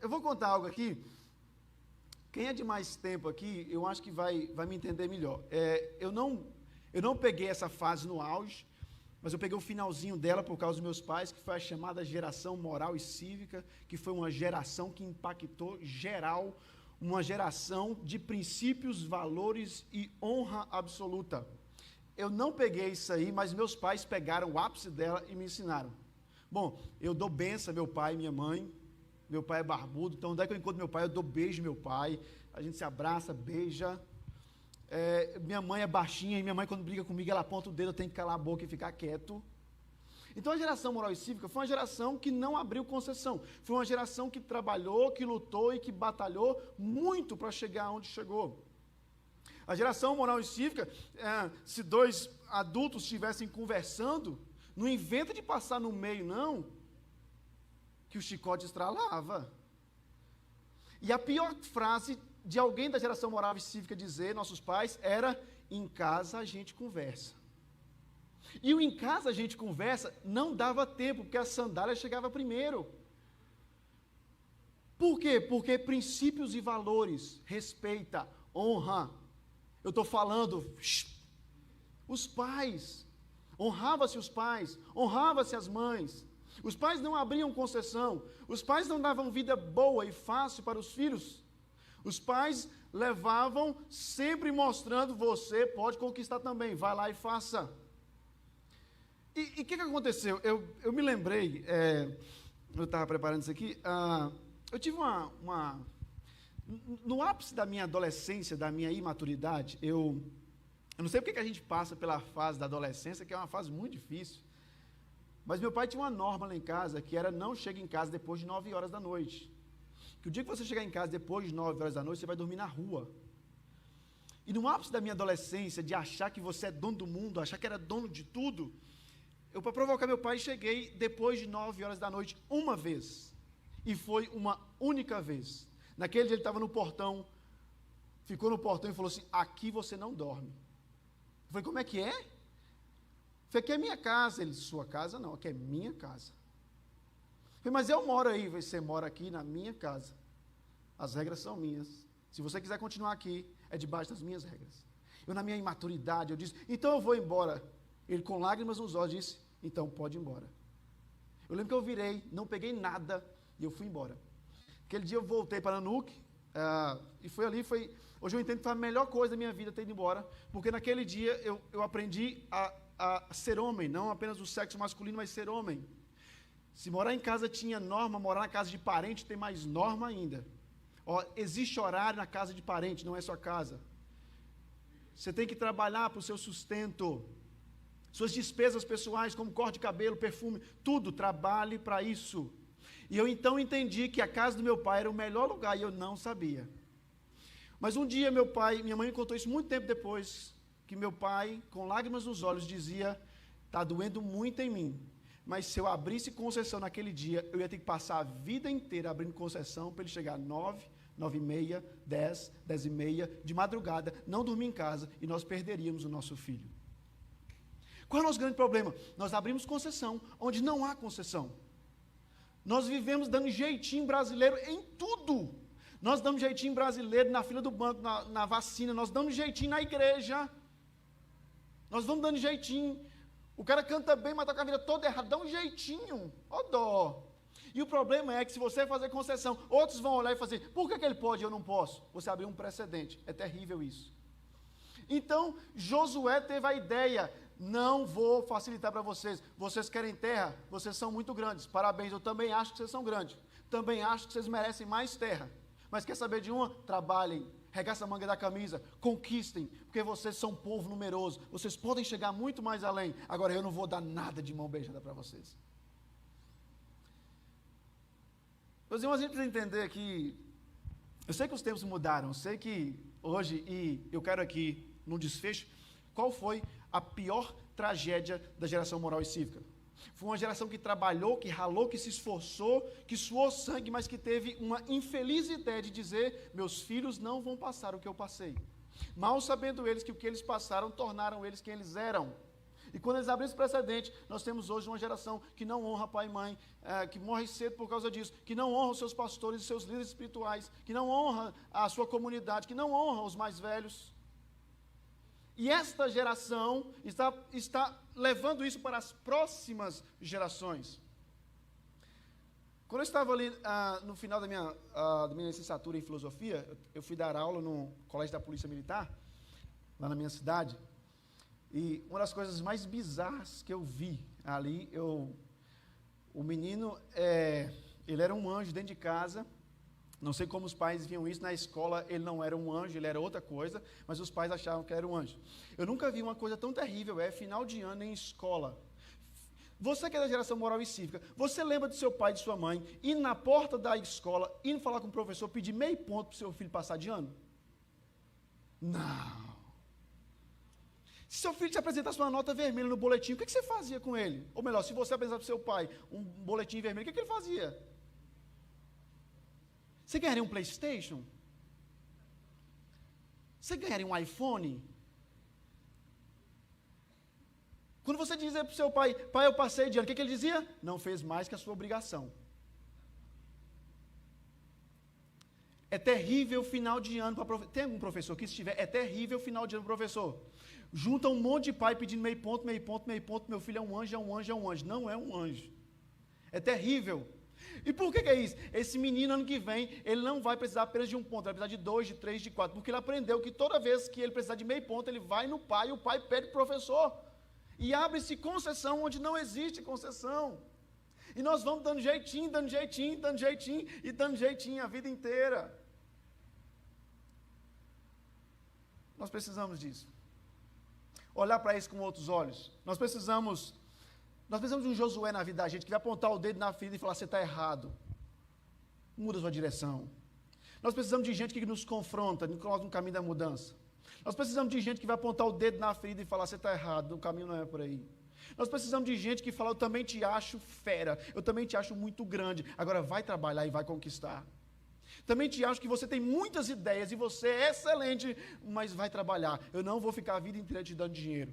Eu vou contar algo aqui. Quem é de mais tempo aqui, eu acho que vai me entender melhor. Eu não peguei essa fase no auge, mas eu peguei o finalzinho dela por causa dos meus pais, que foi a chamada geração moral e cívica, que foi uma geração que impactou geral, uma geração de princípios, valores e honra absoluta. Eu não peguei isso aí, mas meus pais pegaram o ápice dela e me ensinaram. Bom, eu dou benção a meu pai e minha mãe. Meu pai é barbudo, então onde é que eu encontro meu pai? Eu dou beijo meu pai, a gente se abraça, beija. Minha mãe é baixinha, e minha mãe quando briga comigo, ela aponta o dedo, eu tenho que calar a boca e ficar quieto. Então a geração moral e cívica foi uma geração que não abriu concessão, foi uma geração que trabalhou, que lutou e que batalhou muito para chegar onde chegou. A geração moral e cívica, se dois adultos estivessem conversando, não inventa de passar no meio não, que o chicote estralava. E a pior frase de alguém da geração moral e cívica dizer, nossos pais, era: em casa a gente conversa. E o em casa a gente conversa não dava tempo, porque a sandália chegava primeiro. Por quê? Porque princípios e valores, respeita, honra. Eu estou falando, os pais, honrava-se os pais, honrava-se as mães. Os pais não abriam concessão, os pais não davam vida boa e fácil para os filhos. Os pais levavam sempre mostrando: você pode conquistar também, vai lá e faça. E o que aconteceu? Eu me lembrei, eu estava preparando isso aqui, eu tive no ápice da minha adolescência, da minha imaturidade, eu não sei porque que a gente passa pela fase da adolescência, que é uma fase muito difícil. Mas meu pai tinha uma norma lá em casa, que era: não chegue em casa depois de 9 horas da noite. Que o dia que você chegar em casa depois de 9 horas da noite, você vai dormir na rua. E no ápice da minha adolescência, de achar que você é dono do mundo, achar que era dono de tudo, eu, para provocar meu pai, cheguei depois de 9 horas da noite uma vez. E foi uma única vez. Naquele dia ele estava no portão, ficou no portão e falou assim: aqui você não dorme. Eu falei: como é que é? Eu falei: aqui é minha casa. Ele: sua casa não, aqui é minha casa. Eu falei: mas eu moro aí. Você mora aqui na minha casa. As regras são minhas. Se você quiser continuar aqui, é debaixo das minhas regras. Eu, na minha imaturidade, eu disse: então eu vou embora. Ele, com lágrimas nos olhos, disse: então pode ir embora. Eu lembro que eu virei, não peguei nada e eu fui embora. Aquele dia eu voltei para Nanuque, e foi ali, hoje eu entendo que foi a melhor coisa da minha vida ter ido embora, porque naquele dia eu aprendi a ser homem, não apenas o sexo masculino, mas ser homem. Se morar em casa tinha norma, morar na casa de parente tem mais norma ainda. Existe horário na casa de parente, não é sua casa. Você tem que trabalhar para o seu sustento. Suas despesas pessoais, como corte de cabelo, perfume, tudo, trabalhe para isso. E eu então entendi que a casa do meu pai era o melhor lugar e eu não sabia. Mas um dia minha mãe me contou isso muito tempo depois, que meu pai, com lágrimas nos olhos, dizia: está doendo muito em mim, mas se eu abrisse concessão naquele dia, eu ia ter que passar a vida inteira abrindo concessão para ele chegar 9, 9h30, 10, 10h30, de madrugada, não dormir em casa e nós perderíamos o nosso filho. Qual é o nosso grande problema? Nós abrimos concessão onde não há concessão. Nós vivemos dando jeitinho brasileiro em tudo. Nós damos jeitinho brasileiro na fila do banco, na vacina, nós damos jeitinho na igreja. Nós vamos dando jeitinho. O cara canta bem, mas está com a vida toda errada, dá um jeitinho. Ó dó. E o problema é que se você fazer concessão, outros vão olhar e fazer: por que ele pode e eu não posso? Você abriu um precedente. É terrível isso. Então, Josué teve a ideia: não vou facilitar para vocês. Vocês querem terra? Vocês são muito grandes. Parabéns, eu também acho que vocês são grandes. Também acho que vocês merecem mais terra. Mas quer saber de uma? Trabalhem, regaça a manga da camisa, conquistem, porque vocês são um povo numeroso. Vocês podem chegar muito mais além. Agora eu não vou dar nada de mão beijada para vocês. Meus irmãos, a gente precisa entender que, eu sei que os tempos mudaram, eu sei que hoje, e eu quero aqui, num desfecho, qual foi a pior tragédia da geração moral e cívica? Foi uma geração que trabalhou, que ralou, que se esforçou, que suou sangue, mas que teve uma infeliz ideia de dizer: meus filhos não vão passar o que eu passei. Mal sabendo eles que o que eles passaram tornaram eles quem eles eram. E quando eles abrem esse precedente, nós temos hoje uma geração que não honra pai e mãe, que morre cedo por causa disso, que não honra os seus pastores e seus líderes espirituais, que não honra a sua comunidade, que não honra os mais velhos. E esta geração está levando isso para as próximas gerações. Quando eu estava ali no final da minha licenciatura em filosofia, eu fui dar aula no Colégio da Polícia Militar, lá na minha cidade, e uma das coisas mais bizarras que eu vi ali, o menino, ele era um anjo dentro de casa. Não sei como os pais viam isso, na escola ele não era um anjo, ele era outra coisa, mas os pais achavam que era um anjo. Eu nunca vi uma coisa tão terrível, final de ano em escola. Você que é da geração moral e cívica, você lembra do seu pai e de sua mãe, ir na porta da escola, indo falar com o professor, pedir meio ponto para o seu filho passar de ano? Não. Se seu filho te apresentasse uma nota vermelha no boletim, o que você fazia com ele? Ou melhor, se você apresentasse para o seu pai um boletim vermelho, o que ele fazia? Você ganharia um PlayStation? Você ganharia um iPhone? Quando você dizia para o seu pai, pai, eu passei de ano, o que ele dizia? Não fez mais que a sua obrigação. É terrível final de ano para professor. Tem algum professor que estiver? É terrível final de ano para professor. Junta um monte de pai pedindo meio ponto, meio ponto, meio ponto. Meu filho é um anjo, é um anjo, é um anjo. Não é um anjo. É terrível. E por que é isso? Esse menino, ano que vem, ele não vai precisar apenas de um ponto, ele vai precisar de 2, de 3, de 4, porque ele aprendeu que toda vez que ele precisar de meio ponto, ele vai no pai, e o pai pede para o professor. E abre-se concessão onde não existe concessão. E nós vamos dando jeitinho, dando jeitinho, dando jeitinho, e dando jeitinho a vida inteira. Nós precisamos disso. Olhar para isso com outros olhos. Nós precisamos de um Josué na vida da gente, que vai apontar o dedo na ferida e falar, você está errado. Muda a sua direção. Nós precisamos de gente que nos confronta, nos coloca no caminho da mudança. Nós precisamos de gente que vai apontar o dedo na ferida e falar, você está errado, o caminho não é por aí. Nós precisamos de gente que fala, eu também te acho fera, eu também te acho muito grande, agora vai trabalhar e vai conquistar. Também te acho que você tem muitas ideias e você é excelente, mas vai trabalhar. Eu não vou ficar a vida inteira te dando dinheiro.